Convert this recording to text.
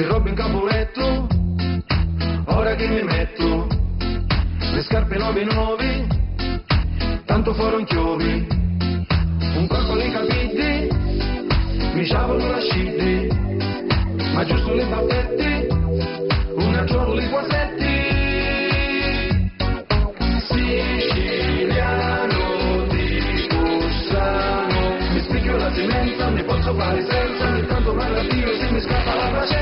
le robe in capoletto, ora che mi metto, le scarpe 9 tanto fuori chiovi, un corpo di capiti, mi sciavolo la scidi, ma giusto le battette, una giorno li quasetti, siciliano di Cussano, mi spicchio la semenza, ne posso fare senza, ogni tanto parla Dio se mi scappa la pace.